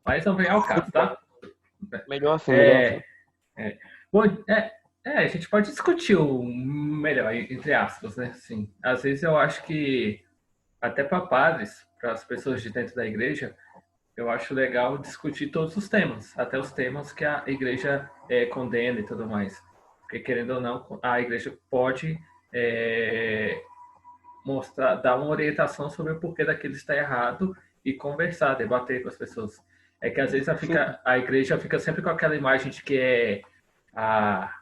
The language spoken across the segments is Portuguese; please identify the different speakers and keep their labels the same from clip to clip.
Speaker 1: Mas não vem ao caso, tá?
Speaker 2: Melhor assim, melhor assim.
Speaker 1: É, é. Bom, a gente pode discutir o melhor, entre aspas, né? Sim. Às vezes eu acho que até para padres, para as pessoas de dentro da igreja, eu acho legal discutir todos os temas, até os temas que a igreja condena e tudo mais. Porque, querendo ou não, a igreja pode é, mostrar, dar uma orientação sobre o porquê daquilo está errado e conversar, debater com as pessoas. É que às vezes
Speaker 2: Sim,
Speaker 1: a igreja fica sempre com aquela imagem de que é a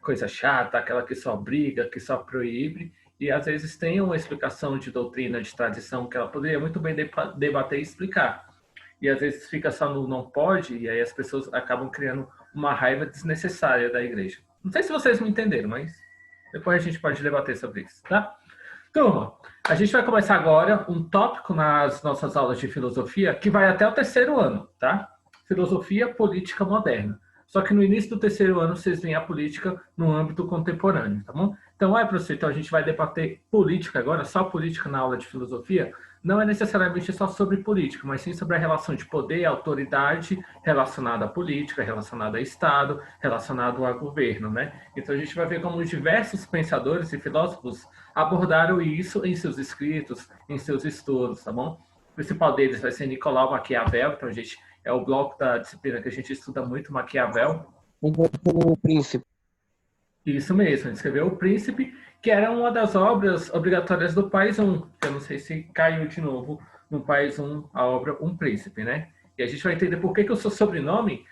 Speaker 1: coisa chata, aquela que só briga, que só proíbe, e às vezes tem uma explicação de doutrina, de tradição, que ela poderia muito bem debater e explicar. E às vezes fica só no não pode, e aí as pessoas acabam criando uma raiva desnecessária da igreja. Não sei se vocês me entenderam, mas depois a gente pode debater sobre isso, tá? Turma, a gente vai começar agora um tópico nas nossas aulas de filosofia que vai até o terceiro ano, tá? Filosofia política moderna. Só que no início do terceiro ano vocês veem a política no âmbito contemporâneo, tá bom? Então, professor, então a gente vai debater política agora, só política na aula de filosofia. Não é necessariamente só sobre política, mas sim sobre a relação de poder e autoridade relacionada à política, relacionada a Estado, relacionado ao governo, né? Então a gente vai ver como diversos pensadores e filósofos abordaram isso em seus escritos, em seus estudos, tá bom? O principal deles vai ser Nicolau Maquiavel, então a gente é o bloco da disciplina que a gente estuda muito Maquiavel.
Speaker 2: o príncipe.
Speaker 1: Isso mesmo, ele escreveu O Príncipe, que era uma das obras obrigatórias do País I, que eu não sei se caiu de novo no País I, a obra Um Príncipe, né? E a gente vai entender por que o seu sobrenome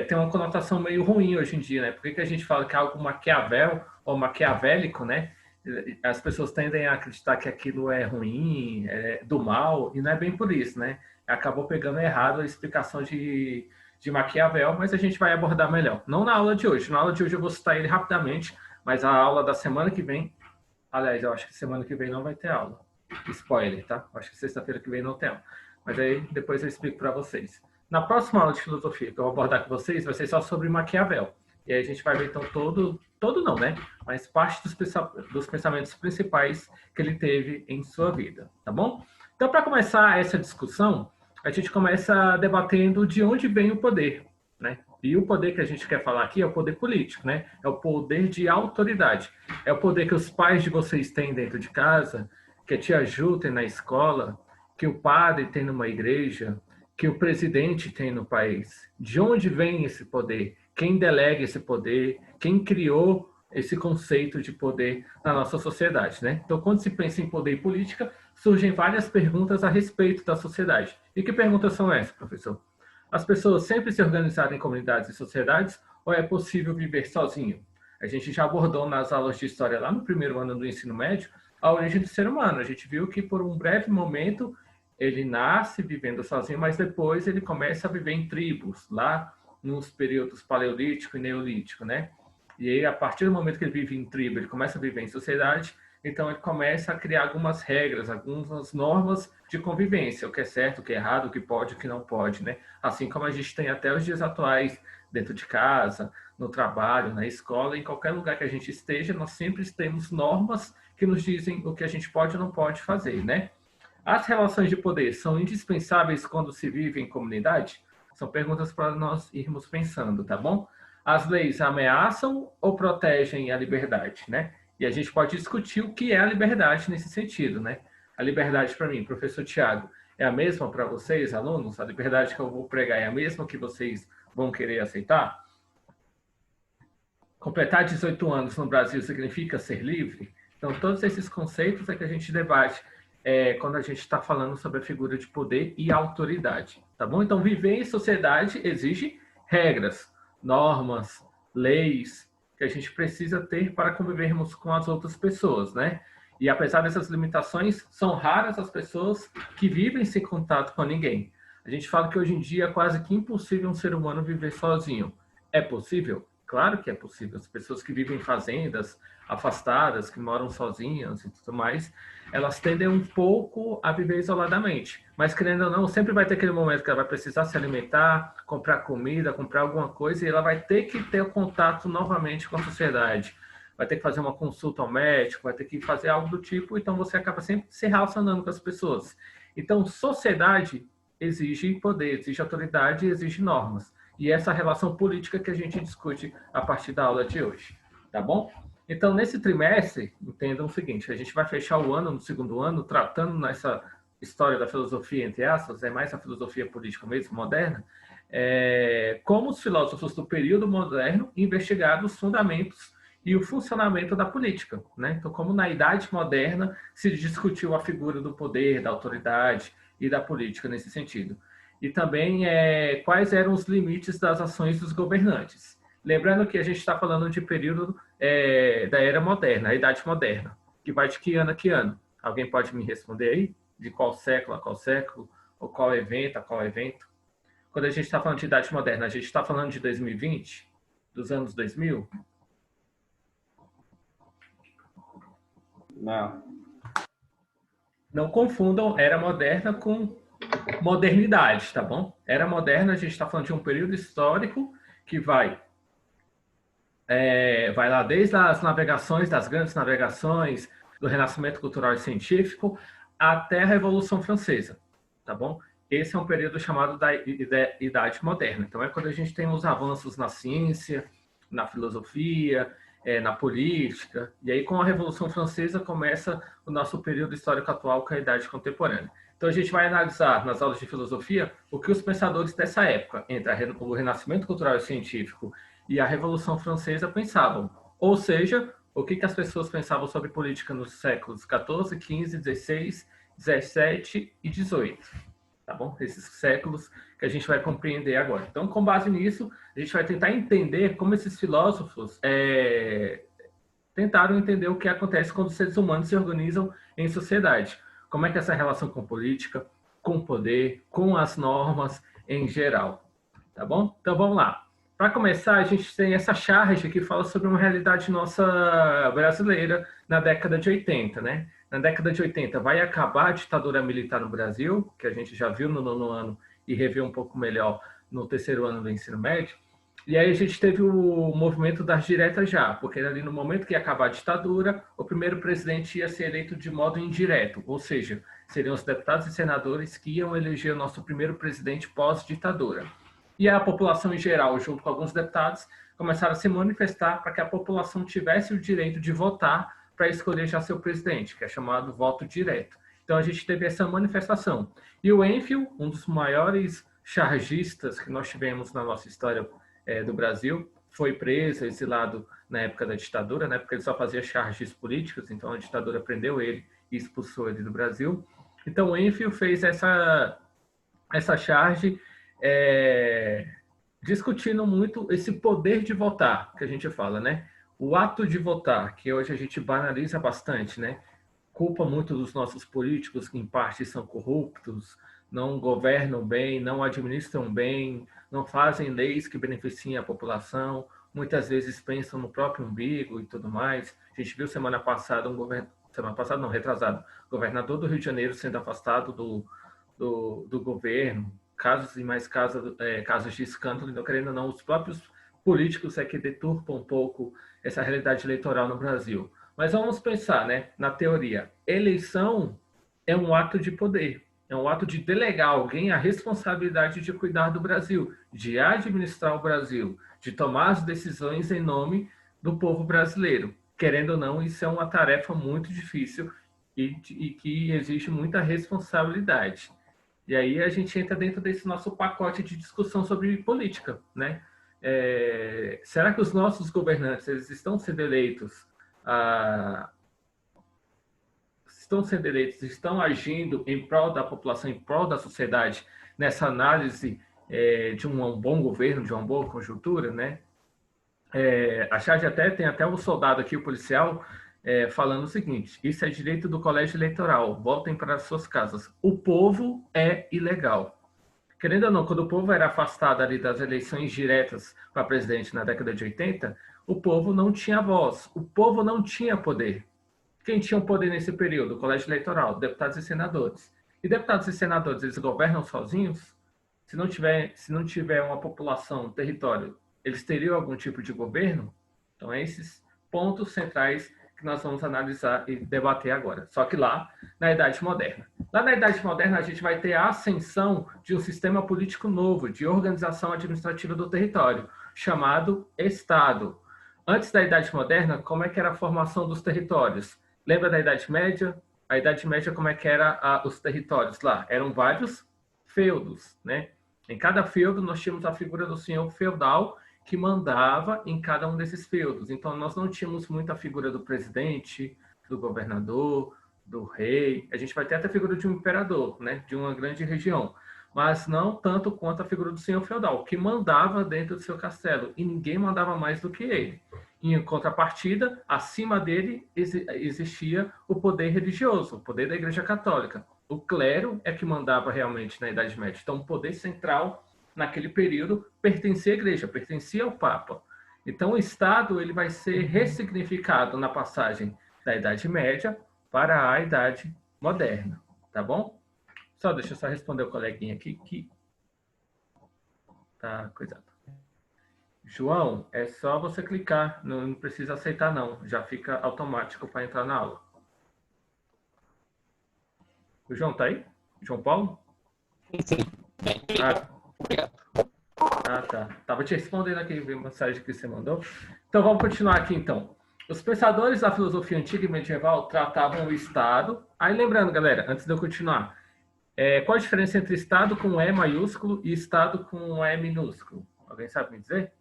Speaker 1: tem uma conotação meio ruim hoje em dia, né? Por que a gente fala que é algo Maquiavel ou maquiavélico, né? As pessoas tendem a acreditar que aquilo é ruim, é do mal, e não é bem por isso, né? Acabou pegando errado a explicação de Maquiavel, mas a gente vai abordar melhor. Não na aula de hoje. Na aula de hoje eu vou citar ele rapidamente, mas a aula da semana que vem, aliás, eu acho que semana que vem não vai ter aula. Spoiler, tá? Eu acho que sexta-feira que vem não tem aula. Mas aí depois eu explico para vocês. Na próxima aula de filosofia que eu vou abordar com vocês vai ser só sobre Maquiavel. E aí a gente vai ver então todo não, né? Mas parte dos pensamentos principais que ele teve em sua vida, tá bom? Então, para começar essa discussão, a gente começa debatendo de onde vem o poder, né? E o poder que a gente quer falar aqui é o poder político, né? É o poder de autoridade. É o poder que os pais de vocês têm dentro de casa, que a tia Ju tem na escola, que o padre tem numa igreja, que o presidente tem no país. De onde vem esse poder? Quem delega esse poder? Quem criou esse conceito de poder na nossa sociedade, né? Então, quando se pensa em poder e política, surgem várias perguntas a respeito da sociedade. E que perguntas são essas, professor? As pessoas sempre se organizaram em comunidades e sociedades ou é possível viver sozinho? A gente já abordou nas aulas de história lá no primeiro ano do ensino médio a origem do ser humano. A gente viu que por um breve momento ele nasce vivendo sozinho, mas depois ele começa a viver em tribos, lá nos períodos paleolítico e neolítico, né? E aí, a partir do momento que ele vive em tribo, ele começa a viver em sociedade, então ele começa a criar algumas regras, algumas normas de convivência, o que é certo, o que é errado, o que pode, o que não pode, né? Assim como a gente tem até os dias atuais, dentro de casa, no trabalho, na escola, em qualquer lugar que a gente esteja, nós sempre temos normas que nos dizem o que a gente pode ou não pode fazer, né? As relações de poder são indispensáveis quando se vive em comunidade? São perguntas para nós irmos pensando, tá bom? As leis ameaçam ou protegem a liberdade, né? E a gente pode discutir o que é a liberdade nesse sentido, né? A liberdade para mim, professor Tiago, é a mesma para vocês, alunos? A liberdade que eu vou pregar é a mesma que vocês vão querer aceitar? Completar 18 anos no Brasil significa ser livre? Então, todos esses conceitos é que a gente debate quando a gente está falando sobre a figura de poder e autoridade, tá bom? Então, viver em sociedade exige regras, normas, leis que a gente precisa ter para convivermos com as outras pessoas, né? E apesar dessas limitações, são raras as pessoas que vivem sem contato com ninguém. A gente fala que hoje em dia é quase que impossível um ser humano viver sozinho. É possível? Claro que é possível. As pessoas que vivem em fazendas afastadas, que moram sozinhas e tudo mais, elas tendem um pouco a viver isoladamente. Mas, querendo ou não, sempre vai ter aquele momento que ela vai precisar se alimentar, comprar comida, comprar alguma coisa, e ela vai ter que ter o contato novamente com a sociedade. Vai ter que fazer uma consulta ao médico, vai ter que fazer algo do tipo, então você acaba sempre se relacionando com as pessoas. Então, sociedade exige poder, exige autoridade e exige normas. E essa relação política que a gente discute a partir da aula de hoje, tá bom? Então, nesse trimestre, entendam o seguinte, a gente vai fechar o ano, no segundo ano, tratando nessa história da filosofia, entre aspas, é mais a filosofia política mesmo, moderna, como os filósofos do período moderno investigaram os fundamentos e o funcionamento da política, né? Então, como na Idade Moderna se discutiu a figura do poder, da autoridade e da política nesse sentido. E também quais eram os limites das ações dos governantes. Lembrando que a gente está falando de período da Era Moderna, a Idade Moderna, que vai de que ano a que ano? Alguém pode me responder aí? De qual século a qual século? Ou qual evento a qual evento? Quando a gente está falando de Idade Moderna, a gente está falando de 2020? Dos anos 2000?
Speaker 2: Não.
Speaker 1: Não confundam Era Moderna com modernidade, tá bom? Era Moderna, a gente está falando de um período histórico que vai lá desde as navegações, das grandes navegações, do Renascimento Cultural e Científico, até a Revolução Francesa, tá bom? Esse é um período chamado da Idade Moderna. Então, é quando a gente tem os avanços na ciência, na filosofia, na política, e aí com a Revolução Francesa começa o nosso período histórico atual, que é a Idade Contemporânea. Então, a gente vai analisar nas aulas de filosofia o que os pensadores dessa época, entre o Renascimento Cultural e Científico e a Revolução Francesa, pensavam. Ou seja, o que as pessoas pensavam sobre política nos séculos XIV, XV, XVI, XVII e XVIII. Tá bom? Esses séculos que a gente vai compreender agora. Então, com base nisso, a gente vai tentar entender como esses filósofos tentaram entender o que acontece quando os seres humanos se organizam em sociedade. Como é que é essa relação com política, com poder, com as normas em geral. Tá bom? Então, vamos lá. Para começar, a gente tem essa charge que fala sobre uma realidade nossa brasileira na década de 80, né? Na década de 80 vai acabar a ditadura militar no Brasil, que a gente já viu no nono ano e reviu um pouco melhor no terceiro ano do ensino médio. E aí a gente teve o movimento das diretas já, porque ali no momento que ia acabar a ditadura, o primeiro presidente ia ser eleito de modo indireto, ou seja, seriam os deputados e senadores que iam eleger o nosso primeiro presidente pós-ditadura. E a população em geral, junto com alguns deputados, começaram a se manifestar para que a população tivesse o direito de votar para escolher já seu presidente, que é chamado voto direto. Então a gente teve essa manifestação. E o Enfield, um dos maiores chargistas que nós tivemos na nossa história do Brasil, foi preso, exilado na época da ditadura, né, porque ele só fazia charges políticos, então a ditadura prendeu ele e expulsou ele do Brasil. Então o Enfield fez essa charge discutindo muito esse poder de votar, que a gente fala, né? O ato de votar, que hoje a gente banaliza bastante, né? Culpa muito dos nossos políticos, que em parte são corruptos, não governam bem, não administram bem, não fazem leis que beneficiem a população, muitas vezes pensam no próprio umbigo e tudo mais. A gente viu semana passada retrasado, governador do Rio de Janeiro sendo afastado do governo, casos e mais casos de escândalo, não querendo ou não, os próprios políticos que deturpam um pouco essa realidade eleitoral no Brasil. Mas vamos pensar, né, na teoria. Eleição é um ato de poder, é um ato de delegar alguém a responsabilidade de cuidar do Brasil, de administrar o Brasil, de tomar as decisões em nome do povo brasileiro. Querendo ou não, isso é uma tarefa muito difícil e que exige muita responsabilidade. E aí a gente entra dentro desse nosso pacote de discussão sobre política, né? Será que os nossos governantes eles estão sendo eleitos, estão agindo em prol da população, em prol da sociedade, nessa análise de um bom governo, de uma boa conjuntura, né? A charge tem até um soldado aqui, o policial, falando o seguinte: isso é direito do colégio eleitoral, voltem para suas casas. O povo é ilegal. Querendo ou não, quando o povo era afastado ali das eleições diretas para presidente na década de 80, o povo não tinha voz, o povo não tinha poder. Quem tinha o poder nesse período? O colégio eleitoral, deputados e senadores. E deputados e senadores, eles governam sozinhos? Se não tiver uma população, um território, eles teriam algum tipo de governo? Então, esses pontos centrais que nós vamos analisar e debater agora. Só que lá, na Idade Moderna. Lá na Idade Moderna, a gente vai ter a ascensão de um sistema político novo, de organização administrativa do território, chamado Estado. Antes da Idade Moderna, como é que era a formação dos territórios? Lembra da Idade Média? A Idade Média, como é que era os territórios lá? Eram vários feudos, né? Em cada feudo, nós tínhamos a figura do senhor feudal que mandava em cada um desses feudos. Então, nós não tínhamos muita figura do presidente, do governador, do rei. A gente vai ter até a figura de um imperador, né? De uma grande região. Mas não tanto quanto a figura do senhor feudal, que mandava dentro do seu castelo. E ninguém mandava mais do que ele. Em contrapartida, acima dele existia o poder religioso, o poder da Igreja Católica. O clero é que mandava realmente na Idade Média. Então, o poder central naquele período pertencia à Igreja, pertencia ao Papa. Então, o Estado ele vai ser ressignificado na passagem da Idade Média para a Idade Moderna, tá bom? Deixa eu só responder o coleguinha aqui que tá coisado. João, é só você clicar, não precisa aceitar não, já fica automático para entrar na aula. O João tá aí? João Paulo?
Speaker 2: Sim.
Speaker 1: Tá. Tava te respondendo aqui a mensagem que você mandou. Então vamos continuar aqui então. Os pensadores da filosofia antiga e medieval tratavam o Estado. Aí lembrando, galera, antes de eu continuar, qual a diferença entre Estado com E maiúsculo e Estado com E minúsculo? Alguém sabe me dizer?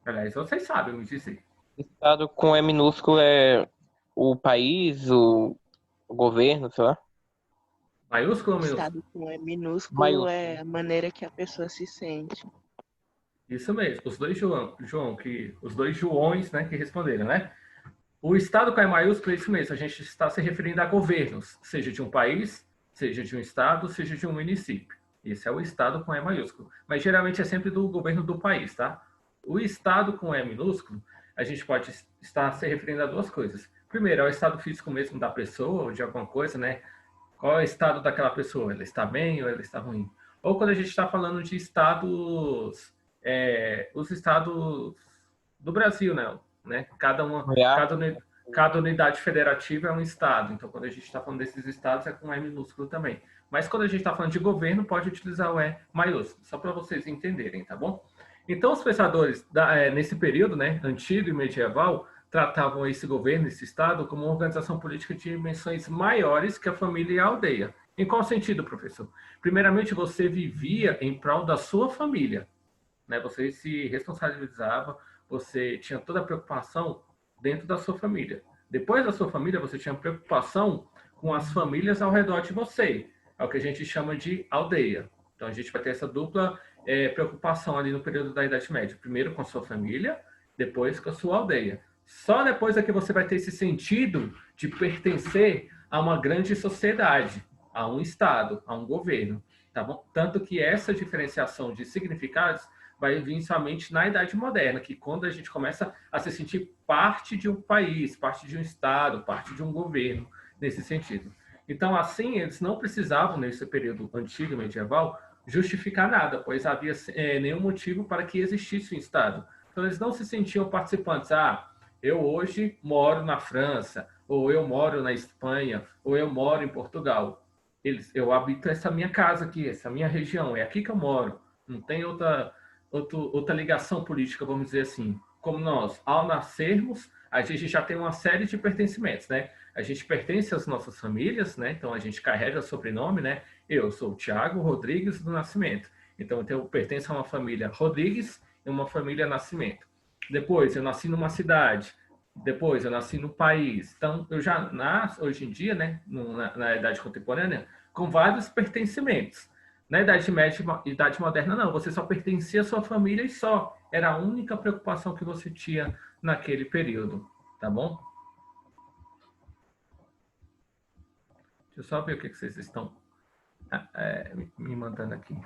Speaker 1: Aliás, vocês sabem me dizer.
Speaker 2: Estado com E minúsculo é o país, o governo, sei lá.
Speaker 1: Maiúsculo ou minúsculo?
Speaker 3: Estado com E minúsculo
Speaker 2: Maiúsculo.
Speaker 3: é a maneira que a pessoa se sente.
Speaker 1: Isso mesmo. Os dois os dois Joões, né, que responderam, né? O Estado com E maiúsculo é isso mesmo. A gente está se referindo a governos, seja de um país, seja de um estado, seja de um município. Esse é o Estado com E maiúsculo. Mas geralmente é sempre do governo do país, tá? O Estado com E minúsculo, a gente pode estar se referindo a duas coisas. Primeiro, é o estado físico mesmo da pessoa, ou de alguma coisa, né? Qual é o estado daquela pessoa? Ela está bem ou ela está ruim? Ou quando a gente está falando de estados, os estados do Brasil, né? Cada unidade federativa é um estado. Então, quando a gente está falando desses estados, é com E minúsculo também. Mas quando a gente está falando de governo, pode utilizar o E maiúsculo, só para vocês entenderem, tá bom? Então, os pensadores, nesse período, né, antigo e medieval, tratavam esse governo, esse Estado, como uma organização política de dimensões maiores que a família e a aldeia. Em qual sentido, professor? Primeiramente, você vivia em prol da sua família, né? Você se responsabilizava, você tinha toda a preocupação dentro da sua família. Depois da sua família, você tinha preocupação com as famílias ao redor de você, é o que a gente chama de aldeia. Então, a gente vai ter essa dupla preocupação ali no período da Idade Média. Primeiro com a sua família, depois com a sua aldeia. Só depois é que você vai ter esse sentido de pertencer a uma grande sociedade, a um Estado, a um governo, tá bom? Tanto que essa diferenciação de significados vai vir somente na Idade Moderna, que quando a gente começa a se sentir parte de um país, parte de um Estado, parte de um governo, nesse sentido. Então, assim, eles não precisavam, nesse período antigo e medieval, justificar nada, pois havia nenhum motivo para que existisse um Estado. Então, eles não se sentiam participantes. Eu hoje moro na França, ou eu moro na Espanha, ou eu moro em Portugal. Eu habito essa minha casa aqui, essa minha região, é aqui que eu moro. Não tem outra ligação política, vamos dizer assim. Como nós, ao nascermos, a gente já tem uma série de pertencimentos, né? A gente pertence às nossas famílias, né? Então, a gente carrega o sobrenome, né? Eu sou o Thiago Rodrigues do Nascimento. Então, eu pertenço a uma família Rodrigues e uma família Nascimento. Depois, eu nasci numa cidade. Depois, eu nasci no país. Então, eu já nasço, hoje em dia, né? Na idade contemporânea, com vários pertencimentos. Na Idade Média e Idade Moderna, não. Você só pertencia à sua família e só. Era a única preocupação que você tinha naquele período. Tá bom? Deixa eu só ver o que vocês estão me mandando aqui.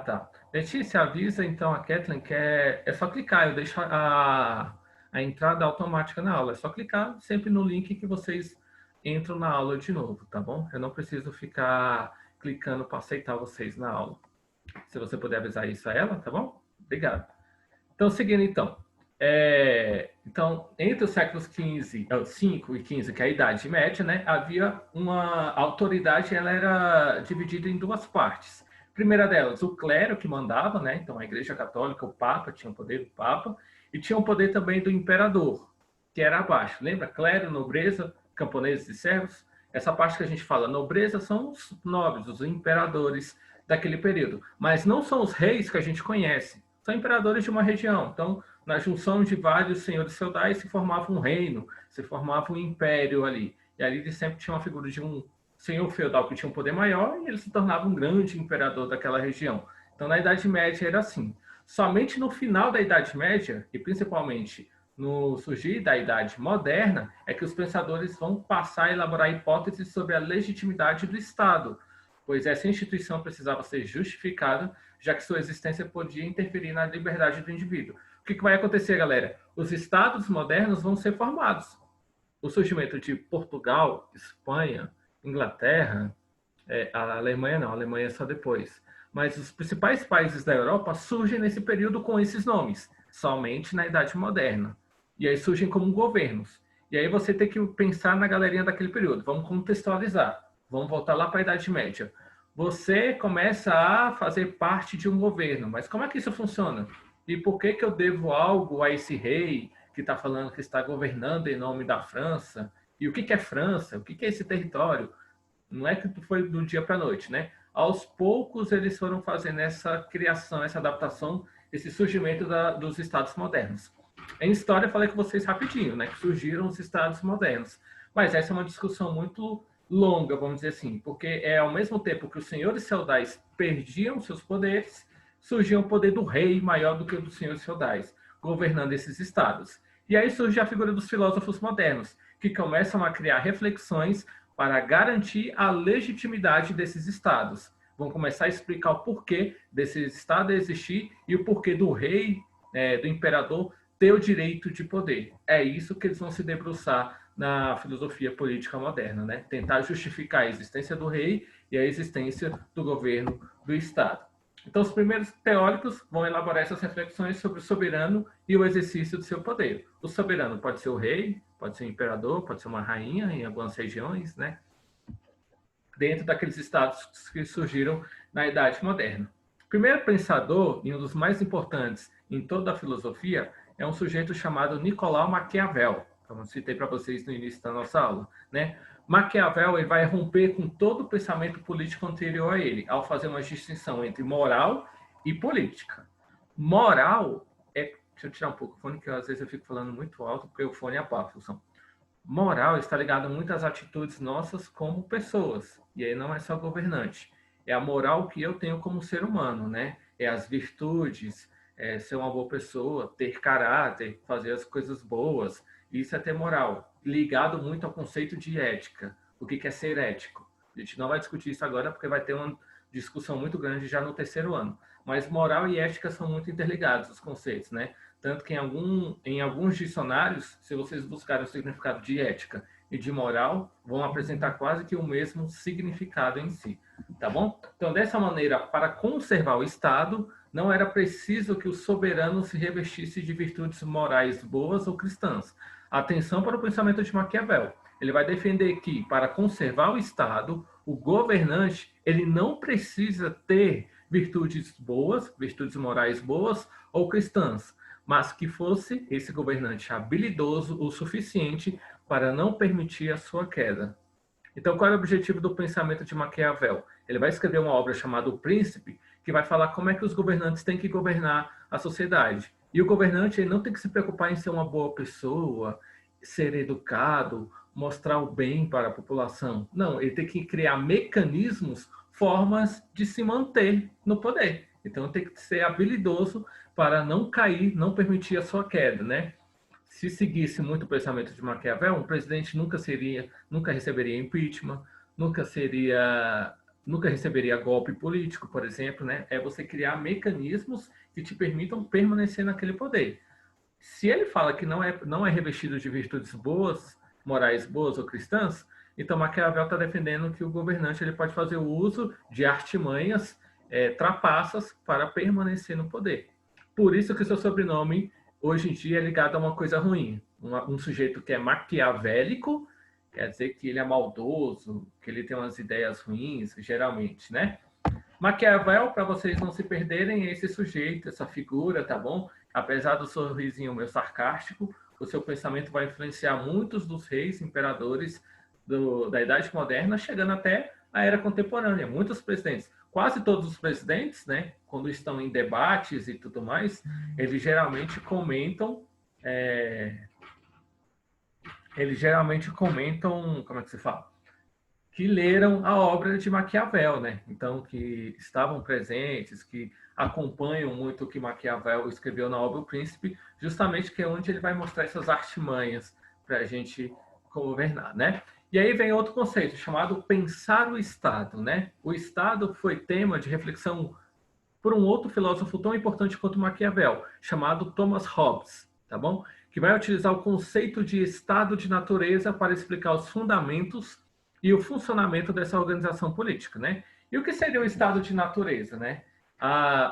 Speaker 1: Tá. Letícia, avisa então a Kathleen que é só clicar. Eu deixo a entrada automática na aula. É só clicar sempre no link que vocês entram na aula de novo, tá bom? Eu não preciso ficar clicando para aceitar vocês na aula. Se você puder avisar isso a ela, tá bom? Obrigado. Então, seguindo então. Então, entre os séculos XV, 5 e XV, que é a Idade Média, né, havia uma autoridade, ela era dividida em duas partes. A primeira delas, o clero que mandava, né, então a Igreja Católica, o Papa, tinha o poder do Papa, e tinha o poder também do imperador, que era abaixo. Lembra? Clero, nobreza, camponeses e servos. Essa parte que a gente fala, nobreza, são os nobres, os imperadores daquele período. Mas não são os reis que a gente conhece, são imperadores de uma região. Então, na junção de vários senhores feudais se formava um reino, se formava um império ali. E ali ele sempre tinha uma figura de um senhor feudal que tinha um poder maior e ele se tornava um grande imperador daquela região. Então, na Idade Média era assim. Somente no final da Idade Média, e principalmente no surgir da Idade Moderna, é que os pensadores vão passar a elaborar hipóteses sobre a legitimidade do Estado, pois essa instituição precisava ser justificada, já que sua existência podia interferir na liberdade do indivíduo. O que vai acontecer, galera? Os estados modernos vão ser formados. O surgimento de Portugal, Espanha, Inglaterra, a Alemanha não, a Alemanha é só depois. Mas os principais países da Europa surgem nesse período com esses nomes, somente na Idade Moderna. E aí surgem como governos. E aí você tem que pensar na galerinha daquele período. Vamos contextualizar. Vamos voltar lá para a Idade Média. Você começa a fazer parte de um governo, mas como é que isso funciona? E por que eu devo algo a esse rei que está falando que está governando em nome da França? E o que é França? O que é esse território? Não é que foi do dia para a noite, né? Aos poucos eles foram fazendo essa criação, essa adaptação, esse surgimento dos estados modernos. Em história, eu falei com vocês rapidinho, né? Que surgiram os estados modernos. Mas essa é uma discussão muito longa, vamos dizer assim, porque ao mesmo tempo que os senhores feudais perdiam seus poderes, surgia o poder do rei maior do que o dos senhores feudais, governando esses estados. E aí surge a figura dos filósofos modernos, que começam a criar reflexões para garantir a legitimidade desses estados. Vão começar a explicar o porquê desse estado existir e o porquê do rei, do imperador, ter o direito de poder. É isso que eles vão se debruçar na filosofia política moderna, né? Tentar justificar a existência do rei e a existência do governo do Estado. Então, os primeiros teóricos vão elaborar essas reflexões sobre o soberano e o exercício do seu poder. O soberano pode ser o rei, pode ser o imperador, pode ser uma rainha em algumas regiões, né? Dentro daqueles estados que surgiram na Idade Moderna. O primeiro pensador, e um dos mais importantes em toda a filosofia, é um sujeito chamado Nicolau Maquiavel, como eu citei para vocês no início da nossa aula, né? Maquiavel ele vai romper com todo o pensamento político anterior a ele, ao fazer uma distinção entre moral e política. Moral é... Deixa eu tirar um pouco o fone, que às vezes eu fico falando muito alto, porque o fone abafa o som. Moral está ligado muito às atitudes nossas como pessoas, e aí não é só governante. É a moral que eu tenho como ser humano, né? É as virtudes, ser uma boa pessoa, ter caráter, fazer as coisas boas. Isso é ter moral, ligado muito ao conceito de ética. O que é ser ético? A gente não vai discutir isso agora porque vai ter uma discussão muito grande já no terceiro ano. Mas moral e ética são muito interligados, os conceitos, né? Tanto que em alguns dicionários, se vocês buscarem o significado de ética e de moral, vão apresentar quase que o mesmo significado em si, tá bom? Então, dessa maneira, para conservar o Estado, não era preciso que o soberano se revestisse de virtudes morais boas ou cristãs. Atenção para o pensamento de Maquiavel. Ele vai defender que, para conservar o Estado, o governante ele não precisa ter virtudes boas, virtudes morais boas ou cristãs, mas que fosse esse governante habilidoso o suficiente para não permitir a sua queda. Então, qual é o objetivo do pensamento de Maquiavel? Ele vai escrever uma obra chamada O Príncipe, que vai falar como é que os governantes têm que governar a sociedade. E o governante ele não tem que se preocupar em ser uma boa pessoa, ser educado, mostrar o bem para a população. Não, ele tem que criar mecanismos, formas de se manter no poder. Então, tem que ser habilidoso para não cair, não permitir a sua queda, né? Se seguisse muito o pensamento de Maquiavel, um presidente nunca receberia impeachment, nunca receberia golpe político, por exemplo, né? É você criar mecanismos que te permitam permanecer naquele poder. Se ele fala que não é revestido de virtudes boas, morais boas ou cristãs, então Maquiavel está defendendo que o governante ele pode fazer o uso de artimanhas, trapaças para permanecer no poder. Por isso que seu sobrenome hoje em dia é ligado a uma coisa ruim. Um sujeito que é maquiavélico, quer dizer que ele é maldoso, que ele tem umas ideias ruins, geralmente, né? Maquiavel, para vocês não se perderem, é esse sujeito, essa figura, tá bom? Apesar do sorrisinho meio sarcástico, o seu pensamento vai influenciar muitos dos reis, imperadores da Idade Moderna, chegando até a Era Contemporânea. Muitos presidentes, quase todos os presidentes, né, quando estão em debates e tudo mais, eles geralmente comentam, como é que se fala? Que leram a obra de Maquiavel, né? Então, que estavam presentes, que acompanham muito o que Maquiavel escreveu na obra O Príncipe, justamente que é onde ele vai mostrar essas artimanhas para a gente governar, né? E aí vem outro conceito chamado pensar o Estado, né? O Estado foi tema de reflexão por um outro filósofo tão importante quanto Maquiavel, chamado Thomas Hobbes, tá bom? Que vai utilizar o conceito de estado de natureza para explicar os fundamentos e o funcionamento dessa organização política, né? E o que seria o estado de natureza, né?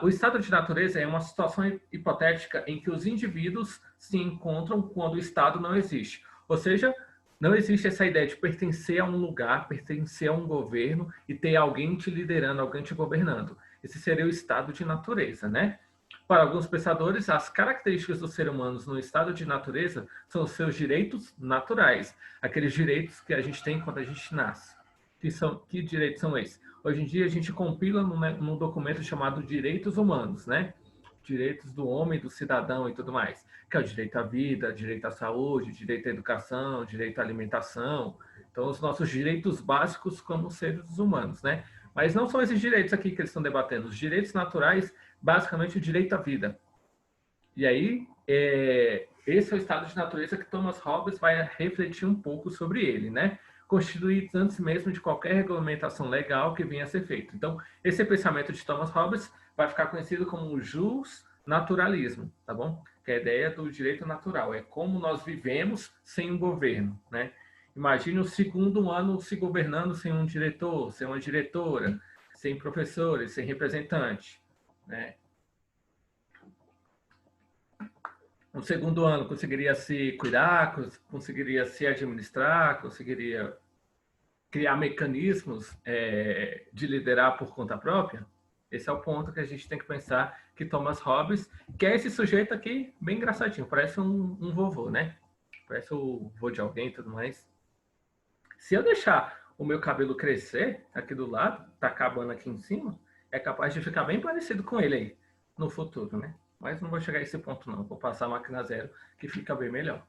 Speaker 1: O estado de natureza é uma situação hipotética em que os indivíduos se encontram quando o estado não existe. Ou seja, não existe essa ideia de pertencer a um lugar, pertencer a um governo e ter alguém te liderando, alguém te governando. Esse seria o estado de natureza, né? Para alguns pensadores, as características dos seres humanos no estado de natureza são os seus direitos naturais, aqueles direitos que a gente tem quando a gente nasce. Que direitos são esses? Hoje em dia a gente compila num documento chamado Direitos Humanos, né? Direitos do homem, do cidadão e tudo mais, que é o direito à vida, direito à saúde, direito à educação, direito à alimentação. Então, os nossos direitos básicos como seres humanos, né? Mas não são esses direitos aqui que eles estão debatendo. Os direitos naturais, basicamente, o direito à vida. E aí, esse é o estado de natureza que Thomas Hobbes vai refletir um pouco sobre ele, né? Constituídos antes mesmo de qualquer regulamentação legal que venha a ser feito. Então, esse pensamento de Thomas Hobbes vai ficar conhecido como o jus naturalismo, tá bom? Que é a ideia do direito natural, é como nós vivemos sem um governo, né? Imagine o segundo ano se governando sem um diretor, sem uma diretora, sem professores, sem representante, né? No segundo ano conseguiria se cuidar, conseguiria se administrar, conseguiria criar mecanismos de liderar por conta própria? Esse é o ponto que a gente tem que pensar que Thomas Hobbes, que é esse sujeito aqui, bem engraçadinho, parece um vovô, né? Parece o vô de alguém e tudo mais. Se eu deixar o meu cabelo crescer aqui do lado, tá acabando aqui em cima, é capaz de ficar bem parecido com ele aí no futuro, né? Mas não vou chegar a esse ponto não, vou passar a máquina zero que fica bem melhor.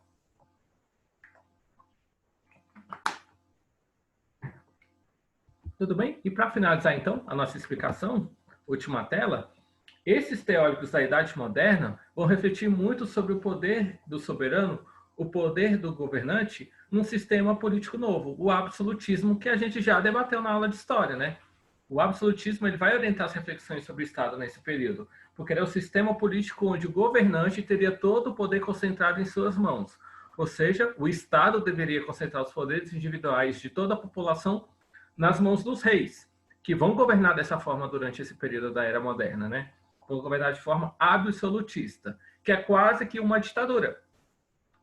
Speaker 1: Tudo bem? E para finalizar então a nossa explicação, última tela, esses teóricos da Idade Moderna vão refletir muito sobre o poder do soberano, o poder do governante, num sistema político novo, o absolutismo, que a gente já debateu na aula de história, né? O absolutismo ele vai orientar as reflexões sobre o Estado nesse período, porque ele é o sistema político onde o governante teria todo o poder concentrado em suas mãos. Ou seja, o Estado deveria concentrar os poderes individuais de toda a população nas mãos dos reis, que vão governar dessa forma durante esse período da Era Moderna, né? Vão governar de forma absolutista, que é quase que uma ditadura,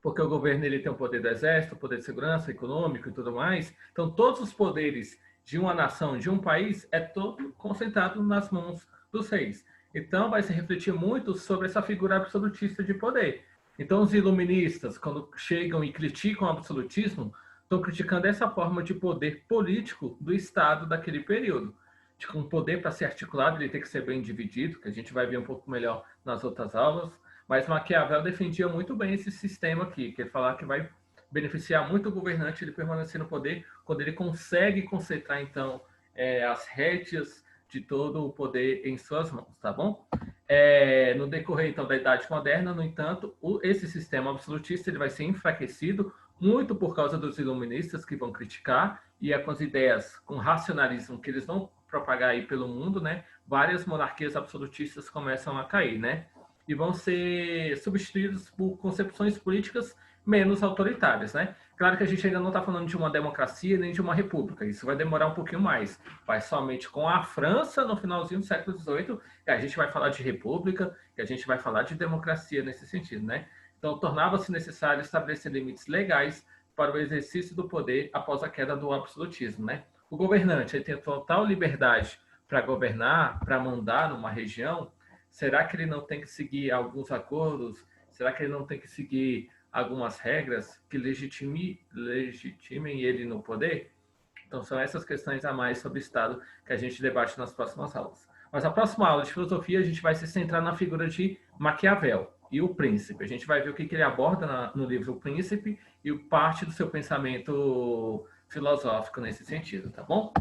Speaker 1: porque o governo ele tem o poder do exército, o poder de segurança, econômico e tudo mais. Então, todos os poderes de uma nação, de um país, é todo concentrado nas mãos dos reis. Então, vai se refletir muito sobre essa figura absolutista de poder. Então, os iluministas, quando chegam e criticam o absolutismo, estão criticando essa forma de poder político do Estado daquele período. De que um poder, para ser articulado, ele tem que ser bem dividido, que a gente vai ver um pouco melhor nas outras aulas. Mas Maquiavel defendia muito bem esse sistema aqui, que ele falava que vai beneficiar muito o governante ele permanecer no poder quando ele consegue concentrar, então, as rédeas de todo o poder em suas mãos, tá bom? No decorrer, então, da Idade Moderna, no entanto, esse sistema absolutista ele vai ser enfraquecido muito por causa dos iluministas que vão criticar e com as ideias, com racionalismo que eles vão propagar aí pelo mundo, né? Várias monarquias absolutistas começam a cair, né? E vão ser substituídos por concepções políticas menos autoritárias, né? Claro que a gente ainda não está falando de uma democracia nem de uma república, isso vai demorar um pouquinho mais. Vai somente com a França no finalzinho do século XVIII, que a gente vai falar de república, que a gente vai falar de democracia nesse sentido, né? Então, tornava-se necessário estabelecer limites legais para o exercício do poder após a queda do absolutismo, né? O governante ele tem total liberdade para governar, para mandar numa região. Será que ele não tem que seguir alguns acordos? Será que ele não tem que seguir algumas regras que legitimem ele no poder? Então, são essas questões a mais sobre o Estado que a gente debate nas próximas aulas. Mas a próxima aula de filosofia, a gente vai se centrar na figura de Maquiavel e o Príncipe. A gente vai ver o que ele aborda no livro O Príncipe e parte do seu pensamento filosófico nesse sentido, tá bom?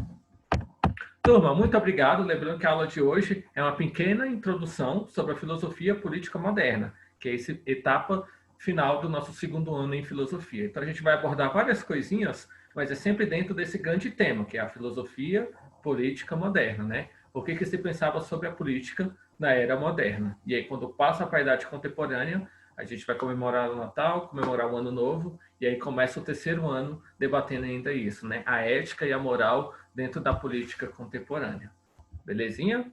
Speaker 1: Turma, muito obrigado. Lembrando que a aula de hoje é uma pequena introdução sobre a filosofia política moderna, que é essa etapa final do nosso segundo ano em filosofia. Então, a gente vai abordar várias coisinhas, mas é sempre dentro desse grande tema, que é a filosofia política moderna, né? O que se pensava sobre a política na era moderna. E aí, quando passa para a idade contemporânea, a gente vai comemorar o Natal, comemorar o Ano Novo, e aí começa o terceiro ano debatendo ainda isso, né? A ética e a moral dentro da política contemporânea. Belezinha?